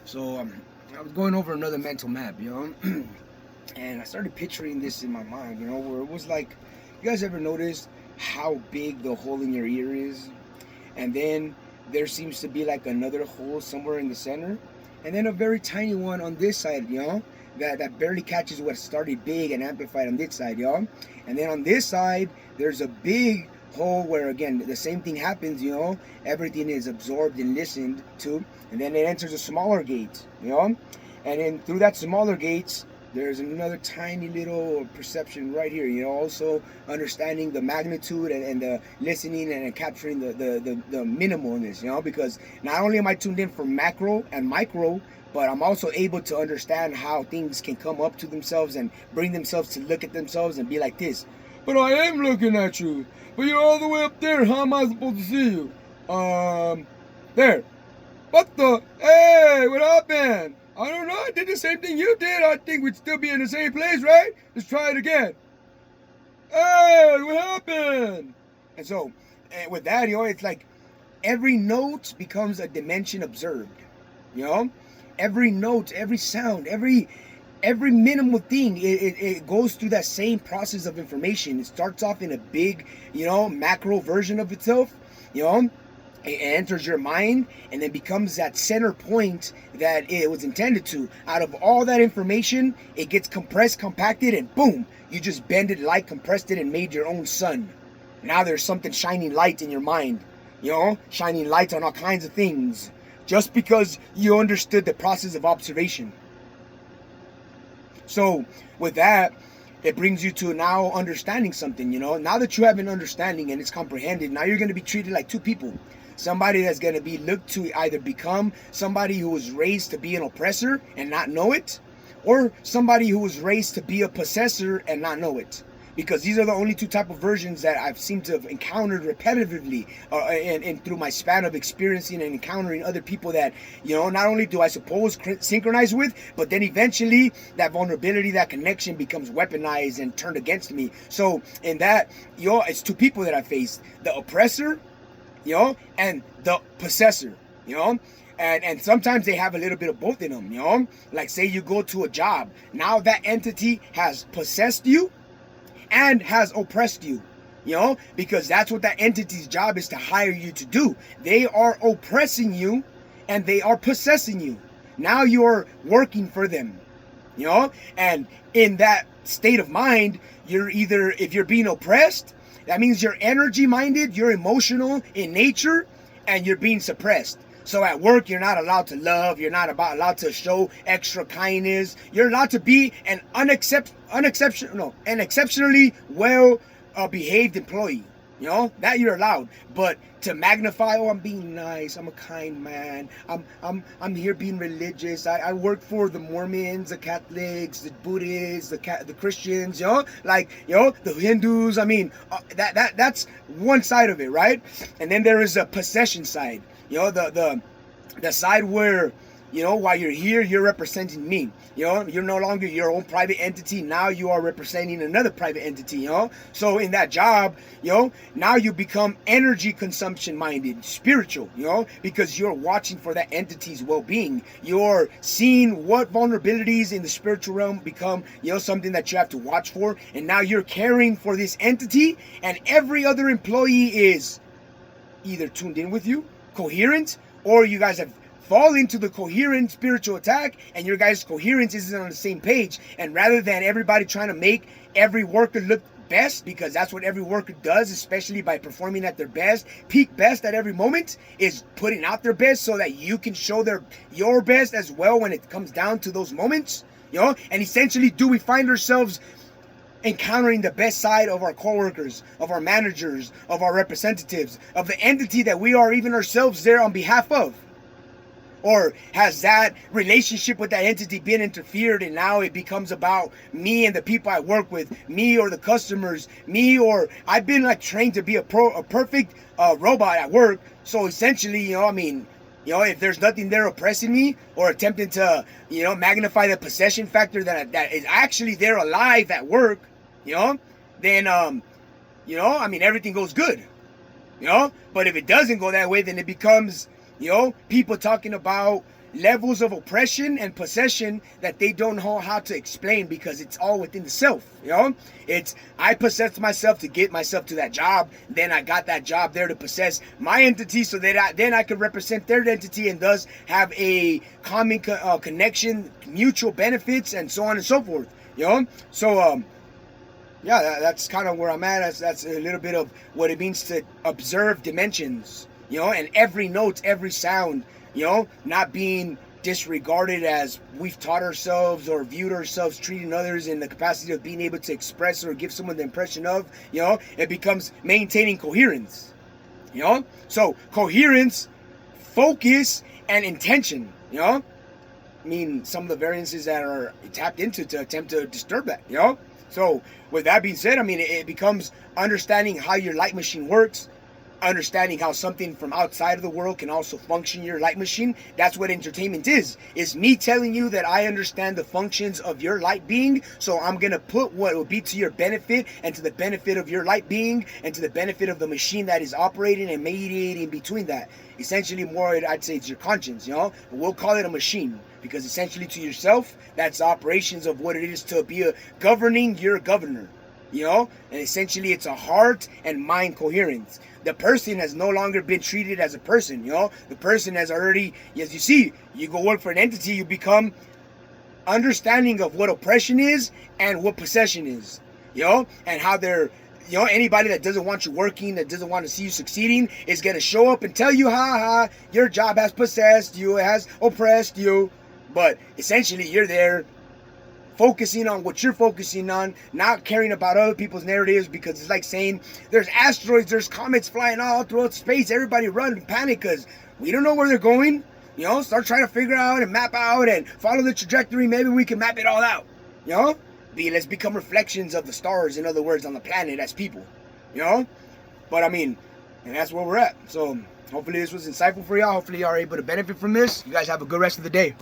So I was going over another mental map, and I started picturing this in my mind, where it was like, you guys ever noticed how big the hole in your ear is? And then there seems to be like another hole somewhere in the center, and then a very tiny one on this side, that barely catches what started big and amplified on this side, And then on this side, there's a big hole where again the same thing happens, everything is absorbed and listened to, and then it enters a smaller gate, and then through that smaller gates there's another tiny little perception right here, also understanding the magnitude and the listening and capturing the minimalness, because not only am I tuned in for macro and micro, but I'm also able to understand how things can come up to themselves and bring themselves to look at themselves and be like this. But I am looking at you. But you're all the way up there. How am I supposed to see you? There. What the? Hey, what happened? I don't know. I did the same thing you did. I think we'd still be in the same place, right? Let's try it again. Hey, what happened? And so, with that, it's like every note becomes a dimension observed. Every note, every sound, every minimal thing, it goes through that same process of information. It starts off in a big, macro version of itself, it enters your mind and then becomes that center point that it was intended to. Out of all that information, it gets compressed, compacted, and boom, you just bend it, light, compressed it, and made your own sun. Now there's something shining light in your mind, shining light on all kinds of things, just because you understood the process of observation. So with that, it brings you to now understanding something, Now that you have an understanding and it's comprehended, now you're going to be treated like two people. Somebody that's going to be looked to either become somebody who was raised to be an oppressor and not know it, or somebody who was raised to be a possessor and not know it. Because these are the only two type of versions that I've seemed to have encountered repetitively and through my span of experiencing and encountering other people that, not only do I suppose synchronize with, but then eventually that vulnerability, that connection becomes weaponized and turned against me. So in that, it's two people that I faced: the oppressor, and the possessor, And sometimes they have a little bit of both in them, Like say you go to a job. Now that entity has possessed you and has oppressed you, because that's what that entity's job is, to hire you to do. They are oppressing you and they are possessing you. Now you're working for them, and in that state of mind, you're either, if you're being oppressed, that means you're energy minded, you're emotional in nature, and you're being suppressed. So at work, you're not allowed to love. You're not allowed to show extra kindness. You're allowed to be an exceptionally well behaved employee. That you're allowed. But to magnify, I'm being nice, I'm a kind man, I'm here being religious. I work for the Mormons, the Catholics, the Buddhists, the Christians. The Hindus. I mean, that's one side of it, right? And then there is a possession side. The side where, while you're here, you're representing me. You're no longer your own private entity. Now you are representing another private entity, So in that job, now you become energy consumption minded, spiritual, because you're watching for that entity's well-being. You're seeing what vulnerabilities in the spiritual realm become, something that you have to watch for. And now you're caring for this entity, and every other employee is either tuned in with you, coherent, or you guys have fall into the coherent spiritual attack and your guys' coherence isn't on the same page. And rather than everybody trying to make every worker look best, because that's what every worker does, especially by performing at their best, peak best at every moment, is putting out their best so that you can show your best as well when it comes down to those moments, and essentially, do we find ourselves encountering the best side of our coworkers, of our managers, of our representatives, of the entity that we are even ourselves there on behalf of? Or has that relationship with that entity been interfered, and now it becomes about me and the people I work with, me or the customers, me, or I've been like trained to be a perfect robot at work. So essentially, if there's nothing there oppressing me or attempting to, magnify the possession factor that is actually there alive at work, then, everything goes good, But if it doesn't go that way, then it becomes, people talking about, levels of oppression and possession that they don't know how to explain, because it's all within the self. It's, I possessed myself to get myself to that job, then I got that job there to possess my entity, so that then I could represent their entity and thus have a common connection, mutual benefits, and so on and so forth. So yeah, that's kind of where I'm at. That's a little bit of what it means to observe dimensions, and every note, every sound, not being disregarded as we've taught ourselves or viewed ourselves treating others in the capacity of being able to express or give someone the impression of. It becomes maintaining coherence. So coherence, focus, and intention. I mean, some of the variances that are tapped into to attempt to disturb that. So with that being said, I mean, it becomes understanding how your light machine works, understanding how something from outside of the world can also function your light machine. That's what entertainment is me telling you that I understand the functions of your light being, so I'm gonna put what will be to your benefit and to the benefit of your light being and to the benefit of the machine that is operating and mediating between that. Essentially, more, I'd say it's your conscience, but we'll call it a machine, because essentially to yourself, that's the operations of what it is to be governing your governor. And essentially it's a heart and mind coherence. The person has no longer been treated as a person. The person has already, as you see, you go work for an entity, you become understanding of what oppression is and what possession is, and how they're, anybody that doesn't want you working, that doesn't want to see you succeeding, is going to show up and tell you, your job has possessed you, it has oppressed you. But essentially you're there focusing on what you're focusing on, not caring about other people's narratives, because it's like saying there's asteroids, there's comets flying all throughout space. Everybody run and panic because we don't know where they're going. Start trying to figure out and map out and follow the trajectory. Maybe we can map it all out. Let's become reflections of the stars, in other words, on the planet as people. But I mean, and that's where we're at. So hopefully this was insightful for y'all. Hopefully y'all are able to benefit from this. You guys have a good rest of the day.